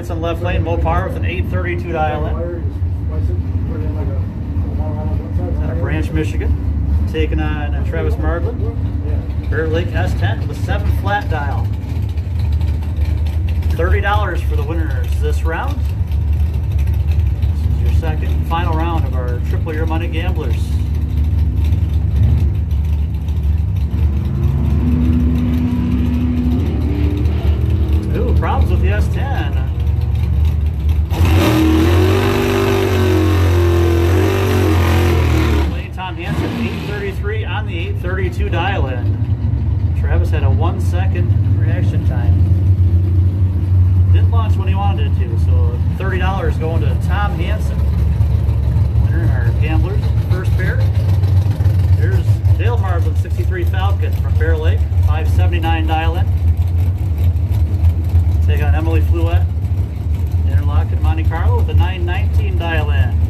Hansen left lane, Mopar with an 832 dial in. Out of Branch, Michigan. Taking on Travis Margland. Bear Lake S10 with 7 flat dial. $30 for the winners this round. This is your second and final round of our Triple Your Money Gamblers. Ooh, problems with the S10. Tom Hansen, 833 on the 832 dial-in. Travis had a 1 second reaction time. Didn't launch when he wanted it to, so $30 going to Tom Hansen. Winner in our Gamblers, first pair. Here's Dale Margland, 63 Falcon from Bear Lake, 579 dial-in. Take on Emily Fluette, Interlochen Monte Carlo with a 919 dial-in.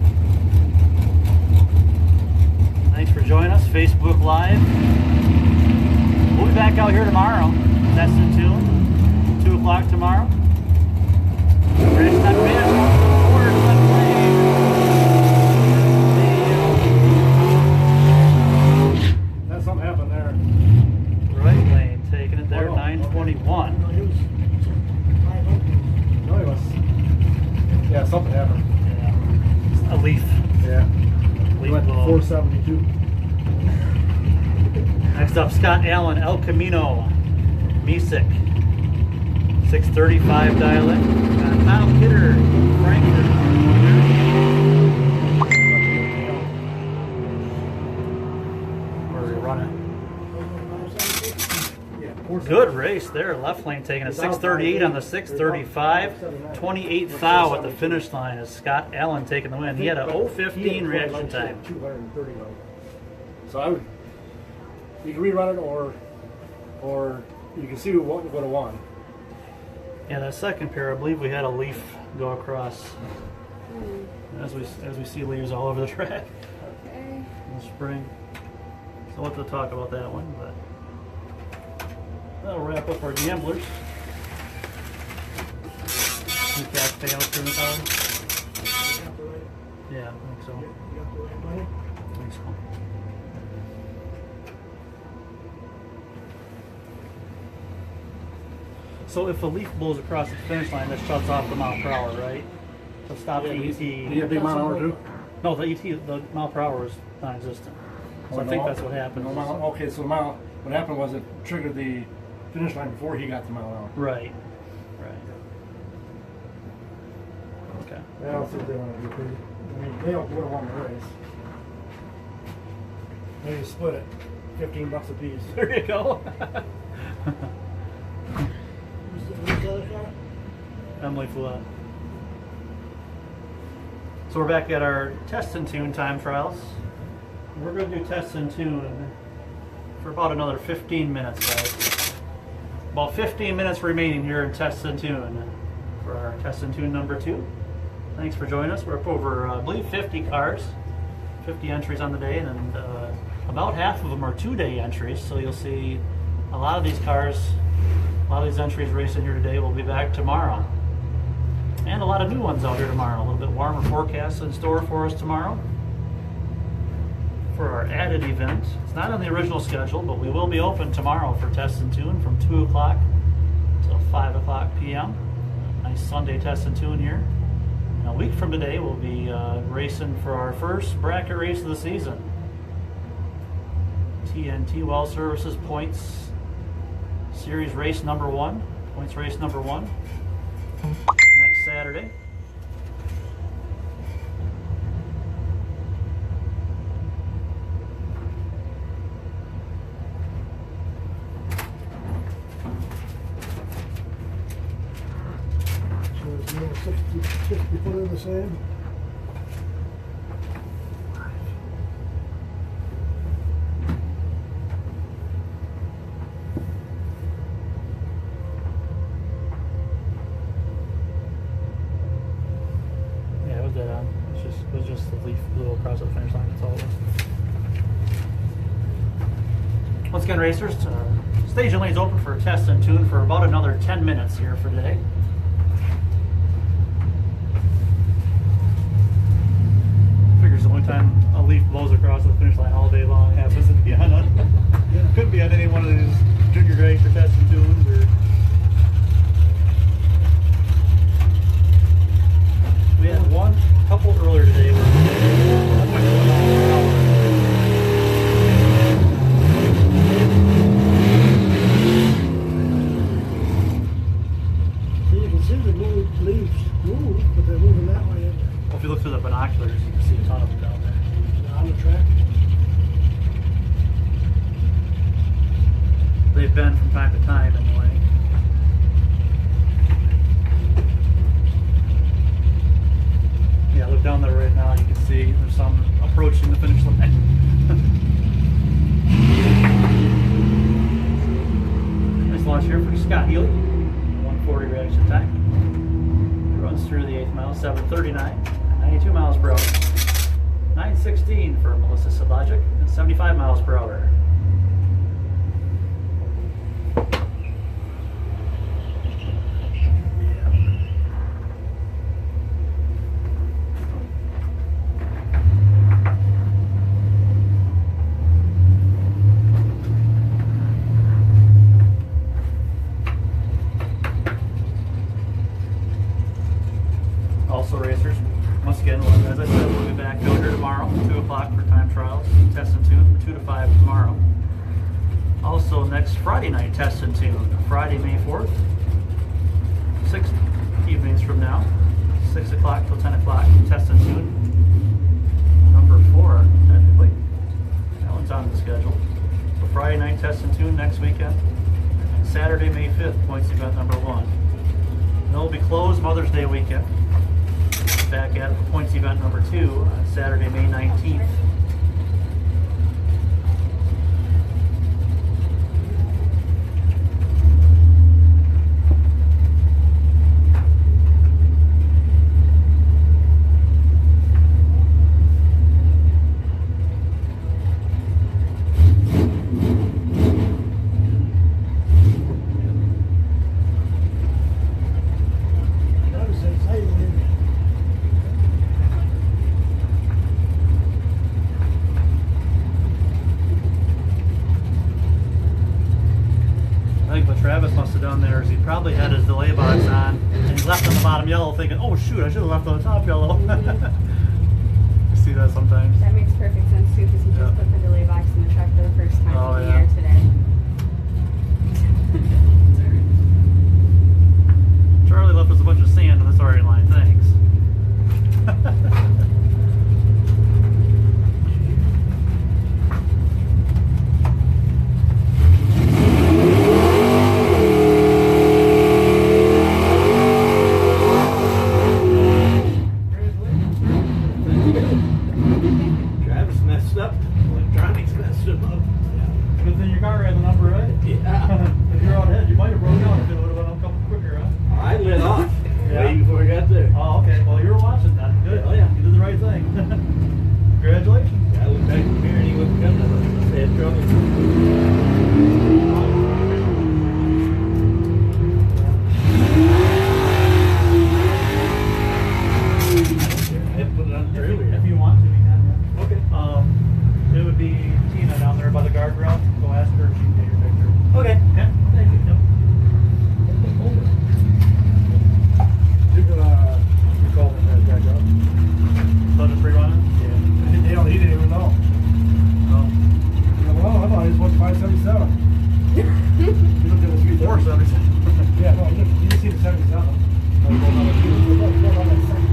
Thanks for joining us, Facebook Live. We'll be back out here tomorrow. Test and tune, 2 o'clock tomorrow. That's something happened there. Right lane, taking it there, 921. No, he was. Yeah, something happened. Yeah. A leaf. Yeah. Leaf Went blow. 472. Next up, Scott Allen, El Camino, Mesick, 635 dial in. Kyle Kidder, Franklin. Where are we running? Good race there. Left lane taking a 638 on the 635. 28 thou at the finish line as Scott Allen taking the win. He had a 015 reaction time. 230. So I would, you can rerun it or you can see who would have won. Yeah, that second pair, I believe we had a leaf go across. As we see leaves all over the track. Okay. In the spring. So we'll have to talk about that one, but that'll wrap up our gamblers. Any cash payouts for the car? Yeah, I think so. I think so. So if a leaf blows across the finish line, that shuts off the mile per hour, right? To stop the ET. Do you have big mile an hour too? No, the ET, the mile per hour is non-existent. So I think that's what happened. No mile, okay, so the mile, what happened was it triggered the finish line before he got the mile an hour. Right. Right. Okay. I don't think they want to do pretty. I mean, they would have won the race. Maybe split it, $15 a piece. There you go. Emily Follett. So we're back at our test and tune time trials. We're going to do test and tune for about another 15 minutes, guys. About 15 minutes remaining here in test and tune for our test and tune number 2. Thanks for joining us. We're up over, I believe, 50 cars, 50 entries on the day, and about half of them are 2-day entries. So you'll see a lot of these cars, a lot of these entries racing here today will be back tomorrow. And a lot of new ones out here tomorrow. A little bit warmer forecast in store for us tomorrow. For our added event, it's not on the original schedule, but we will be open tomorrow for test and tune from 2 o'clock till 5 o'clock p.m. Nice Sunday test and tune here. And a week from today, we'll be racing for our first bracket race of the season. TNT Well Services Points Series race number 1. Points race number 1. Next Saturday. So it's 60 foot in the sand. Yeah, it was dead on. It was just the leaf blew across the finish line. That's all it was. Once again, racers, staging lane's open for test and tune for about another 10 minutes here for today. time a leaf blows across the finish line all day long. It happens to be on a, could be on any one of these junior drags or testing tunes or. We had one couple earlier today where See, you can see the leaves move, but they're moving that way if you look through the binoculars, you can see a ton of them down there. on the track. They've been from time to time anyway. Yeah, look down there right now. You can see there's some approaching the finish line. Nice launch here for Scott Healy. 140 reaction time. Runs through the 8th mile, 7:39, 92 miles per hour. 9:16 for Melissa Sadlajic, and 75 miles per hour. Also, racers, once again, as I said, we'll be back out here tomorrow, 2 o'clock for time trials, test and tune from 2 to 5 tomorrow. Also, next Friday night, test and tune, Friday, May 4th, 6 evenings from now, 6 o'clock till 10 o'clock, test and tune. Number 4, technically. That one's on the schedule. So Friday night, test and tune next weekend. And Saturday, May 5th, points event number 1. They'll be closed Mother's Day weekend. Back at points event number 2 on Saturday, May 19th. That was exciting. I think what Travis must have done there is he probably had his delay box on and he left on the bottom yellow thinking, oh shoot, I should have left on the top yellow. You see that sometimes? That makes perfect sense too, because he Yeah. just put the delay box in the truck for the first time Oh, of the yeah. year today. Charlie left us a bunch of sand on the starting line, thanks. Travis messed up. Electronics messed him up. Good thing your car had the number right. Yeah. If you're out ahead, you might have broke out if it would have went a couple quicker, huh? I lit off Yeah. way before we got there. Oh, okay. Well, you were watching that. Good. Oh, yeah. You did the right thing. Congratulations. I looked back in the mirror and he wasn't coming. I must have had trouble. I had put it on earlier. If you want to, you can. Yeah. Okay. It would be Tina down there by the guardrail. Go ask her if she can get your picture. Okay. Yeah. Thank you. Yep. You can, you call him that guy up. So just rerun it? He didn't even know. Oh. Well, I thought he was 577. He looked at the street. 477. Yeah, no, you just see the 77. Like, going on the street. Go on that second.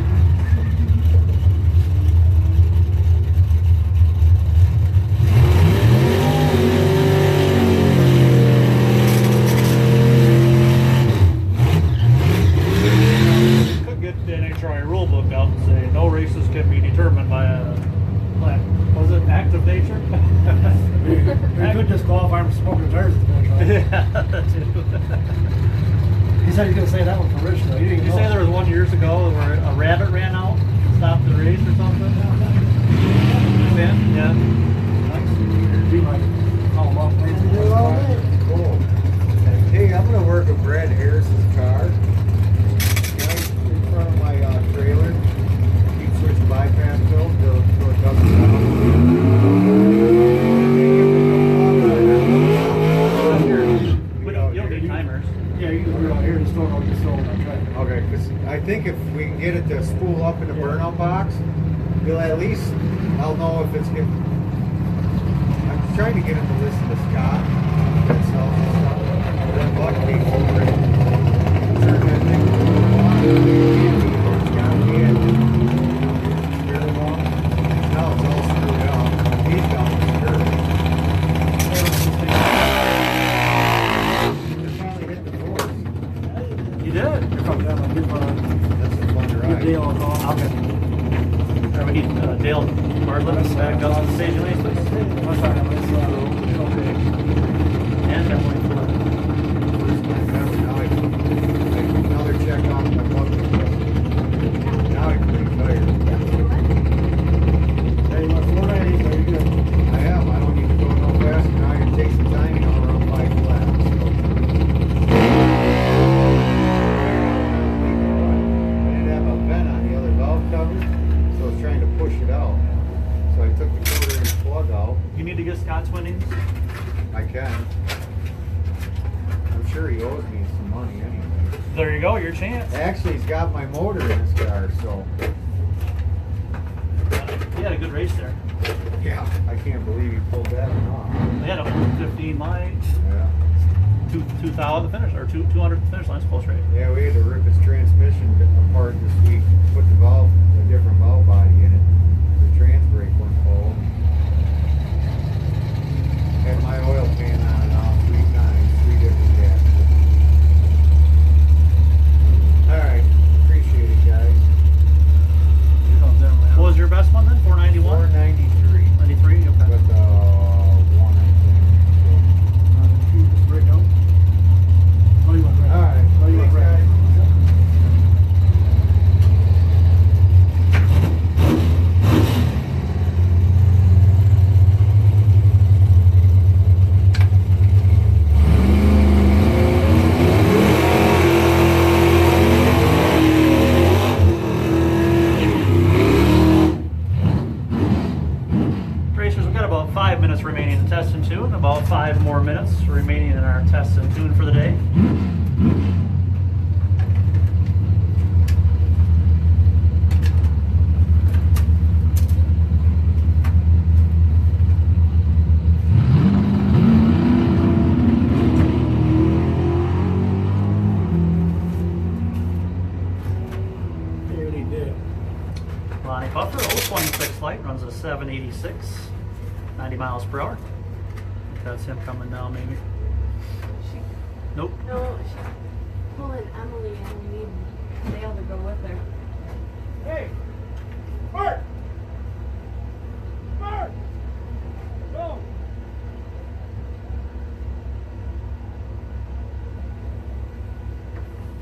Could get the NHRA rule book out and say no races can be determined by a was it act of nature? We could disqualify him from smoking tires at the finish line. Yeah, that too. He said he was going to say that one for Rich, though. He didn't Did you know. say there was one years ago where a rabbit ran out, stopped the race or something? Yeah. He might call him up. Cool. Hey, I'm gonna work with Brad Harris's car. Right in front of my trailer. Keep switching bypass films to a spool up in the burnout box, you'll at least, I'll know if it's getting. I'm trying to get him to listen to Scott. That sells and stuff. But then Buck came over and turned that thing on. Scott can. Very long. Now it's all screwed up. He's down the skirt. It finally hit the doors. You did. You're probably down on your phone. That's a fun Good ride. deal on all. Okay. All right, we need Dale Bartlett back up on stage, please. Let's find out. Let's And Emily Ford. First time ever. Now I another check on my bucket. Now I'm pretty tired. Hey, you want 490, so you're good. I am. I don't need to go no faster. Now I can take some time and I'll run 5 laps. So. I didn't have a vent on the other valve cover, so I was trying to push it out. So I took the 1/4-inch plug out. You need to get Scott's winnings. I can. I'm sure he owes me some money anyway. There you go, your chance. Actually, he's got my motor in his car, so You had a good race there. yeah, I can't believe he pulled that one off. They had a 15 lights, Yeah. 2,000 finish, or 200 finish lines, close race. Yeah, we had to rip his transmission apart this week, put the valve, a different valve body in it. The trans brake went cold. Had my oil pan on and off 3 times, 3 different gaskets. Alright, appreciate it guys. What was your best one then? 491? 493. 93? Okay. With one, I think. Break out. Oh, you want break? Alright, Oh, you want thanks, break? guys. Racers, we've got about 5 minutes remaining in test and tune, about 5 more minutes remaining in our test and tune for the day. You need Dale. Lonnie Puffer, 026 light, runs a 786, 90 miles per hour. That's him coming down, maybe. She, Nope. no, she's pulling Emily and we need Dale to go with her. Hey! Bart! Bart! Go!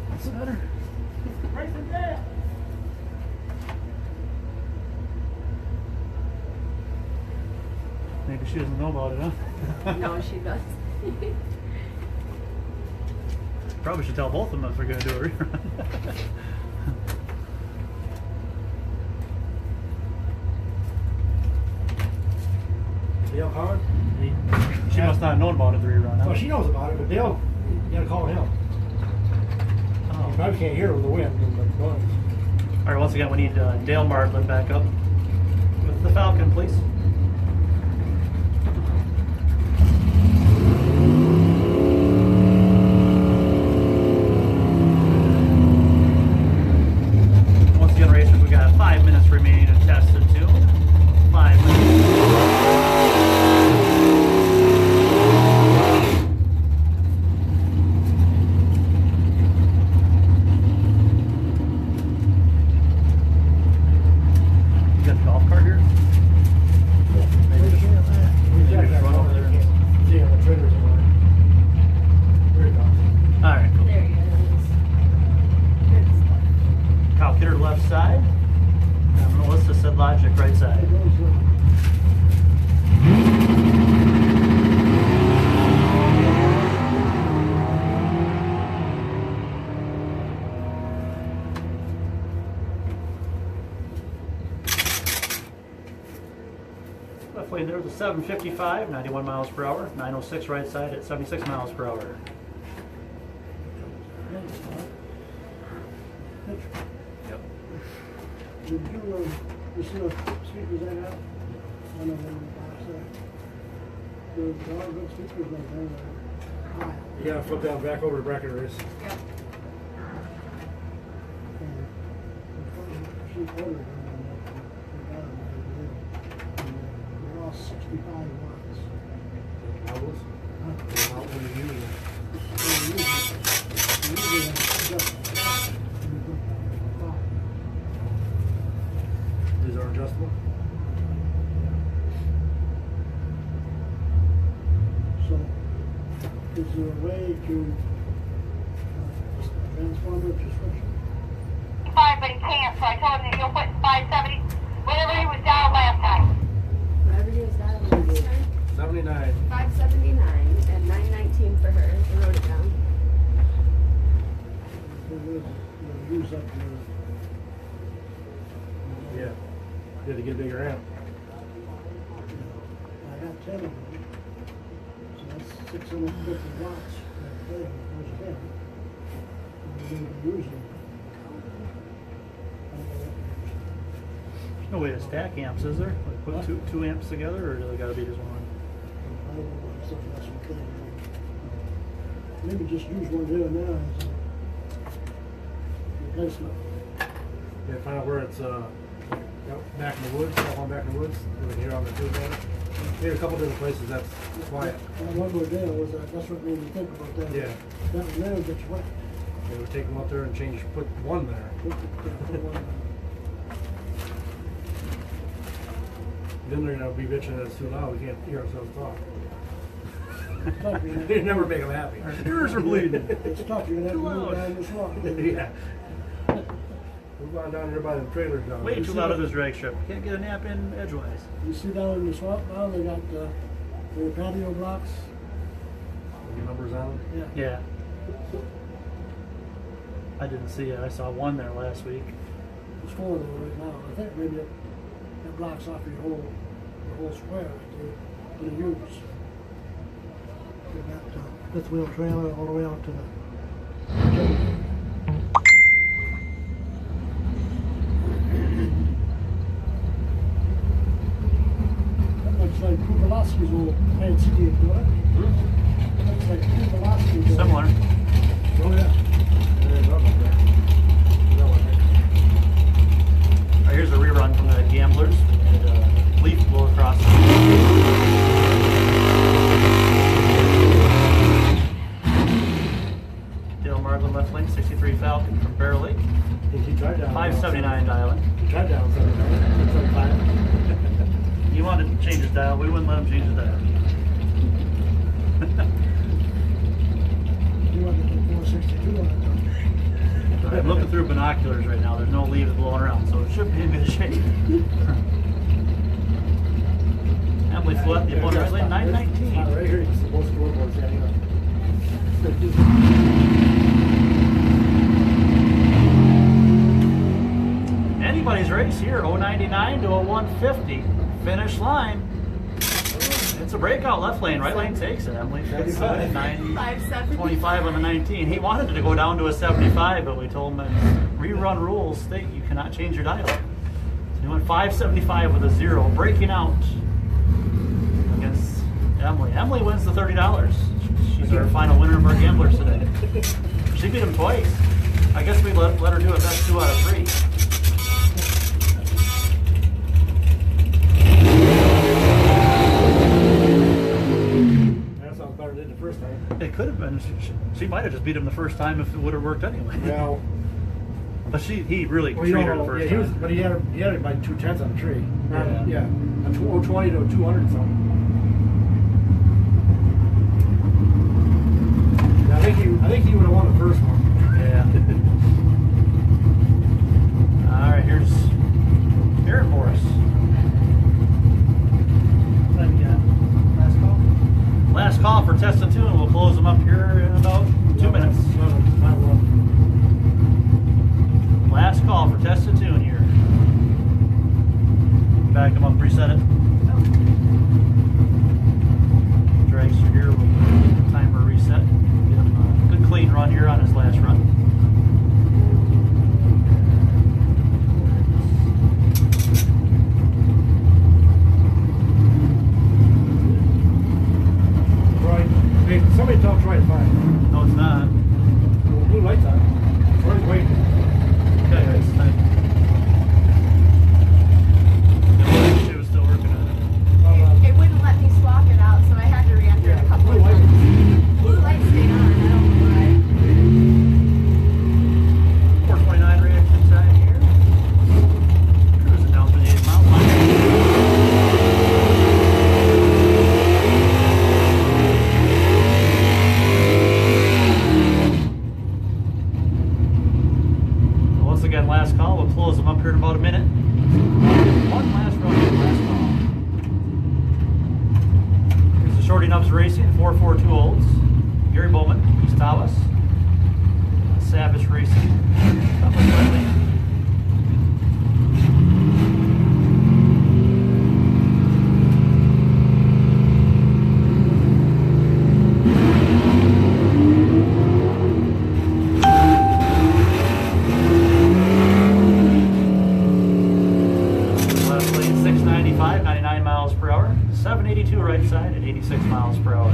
What's the matter? Bryson Dale! Maybe she doesn't know about it, huh? No, she does. Probably should tell both of them if they're going to do a rerun. Dale Howard? She must not have known about it, the rerun. Huh? Well, she knows about it, but Dale, you gotta call him. You Oh. probably can't hear with the wind and the noise. All right, once again, we need Dale Bartlett back up with the Falcon, please. Once again, racers, we got 5 minutes remaining to test and tune. 5 minutes. You got the golf cart here? Maybe just- We got that run over there. See on the triggers and all. There you go. All right. There he is. Good stuff. Kyle Kidder left side. And Melissa said Logic right side. Left lane there was a 755, 91 miles per hour. 906 right side at 76 miles per hour. Yep. Did you see those speakers I got? I know them in the box there. There are good speakers right there. They're high. You gotta flip that back over to bracket race. Yep. And she ordered them and they got them and they're all 65 watts. Models? Huh? They're not what you're using. These are adjustable? So, is there a way to transform the prescription? Five, but he can't, so I told him that he'll put 570, whatever he was down last time. Whatever he was that last time. 79. 579 and 919 for her. I wrote it down. So we'll use up Yeah. You had to get a bigger amp. I got 10 of them. So that's 650 watts that day, goes again. And we're going to be using. There's no way to stack amps, is there? Like put two amps together, or do they gotta be just one? I don't know if that's okay. Maybe just use one there and there as a replacement. Yeah, find out where it's back in the woods, that one back in the woods, over here on the tube there. Maybe a couple different places that's quiet. And one more there was that's what made me think about that. Yeah. That one there gets wet. They would take them up there and put one there. Put one Then they're gonna be bitching that it's too loud, we can't hear ourselves talk. It's tough, you're They never make them happy. Our ears are bleeding. It's tough, you're gonna have to Too move loud. down this walk. Yeah. We're going down here by the trailers down Way there. too loud of this drag strip. Can't get a nap in edgewise. You see down in the swamp now, they got their patio blocks. Any numbers on them? Yeah. Yeah. I didn't see it. I saw one there last week. There's 4 of them right now. I think maybe it blocks off your whole square that you're gonna use. You got fifth wheel trailer all the way out to the. That looks like Kubalowski's old fancy gig, doesn't it? That looks like Kubalowski's old. Similar. Oh, yeah. There's up there. That one there. All right, here's a rerun from the Gamblers. And, leaf blow across. Dale Marlin left lane, 63 Falcon from Bear Lake. He tried down. 579 dialing. He tried down 79. 675. He wanted to change his dial. We wouldn't let him change his dial. You want to get 462 on it. I'm looking through binoculars right now. There's no leaves blowing around, so it should be in good shape. Emily flew up the opponent right lane, 919. Right here, you're supposed to go towards the end. Anybody's race here, 099 to 0150. Finish line. It's a breakout left lane. Right lane takes it. Emily gets 925 570. on the 19. He wanted it to go down to a 75, but we told him rerun rules state you cannot change your dial. So he went 575 with a 0, breaking out against Emily. Emily wins the $30. She's our final winner of our Gamblers today. She beat him twice. I guess we let her do it best 2 out of 3. That sounds better than the first time. It could have been. She might have just beat him the first time if it would have worked anyway. Well, But he really well, you treated her know, the first yeah, he was, time. but he had it by 2/10 on the tree. Yeah. Yeah, a 020 to 200 something. Yeah, I think he would have won the first one. Yeah. All right, here's Aaron Morris. What time you got? Last call? Last call for Test and Tune. We'll close them up here in about 2 minutes. Last call for Test and Tune here. Back them up, reset it. Shorty Nubs Racing, 442 Olds. Gary Bowman, East Tawas. Savage Racing, Thomas Riley. Left lane 695, 99 miles per hour. 782 right side at 86 miles per hour.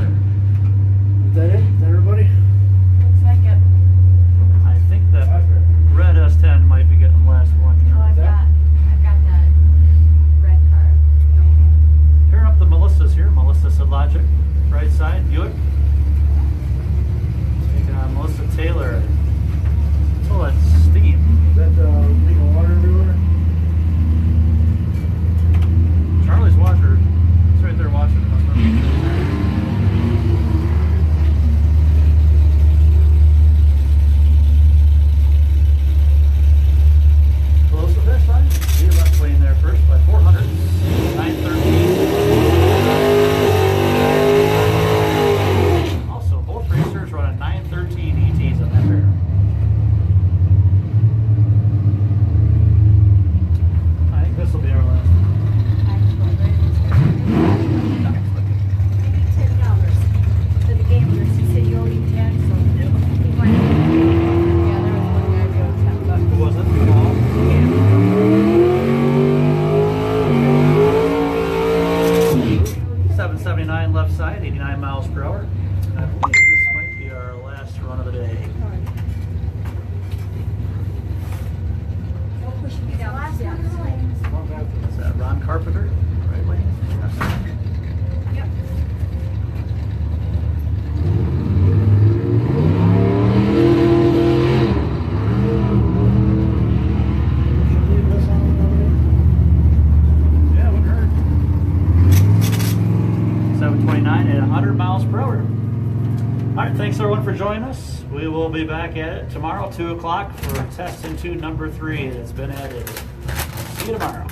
Is that it? Is that everybody? Looks like it. I think that red S10 might be getting the last one Oh, here. I've got that red car. Pairing up the Melissa's here. Melissa Logic, right side. Buick. Taking on Melissa Taylor. Oh, that's steam. Is that legal water everywhere? Charlie's watcher. It's right there watching. Close to this line. You're left lane there first by 400. 913. Also, both racers running 913 ETs on that pair. I think this will be our last. Maybe $10 for the gamblers. He said you owe him 10, so he might have. Yeah, there was one guy who owed $10. Who was it? Paul? 779 left side, 89 miles per hour. I believe this might be our last run of the day. Don't push me down. Last one. Is that Ron Carpenter? Right lane? Yep. Should leave this on already? Yeah, wouldn't hurt. 729 at 100 miles per hour. All right, thanks everyone for joining us. We will be back at it tomorrow, 2 o'clock for test and tune number 3 that's been added. See you tomorrow.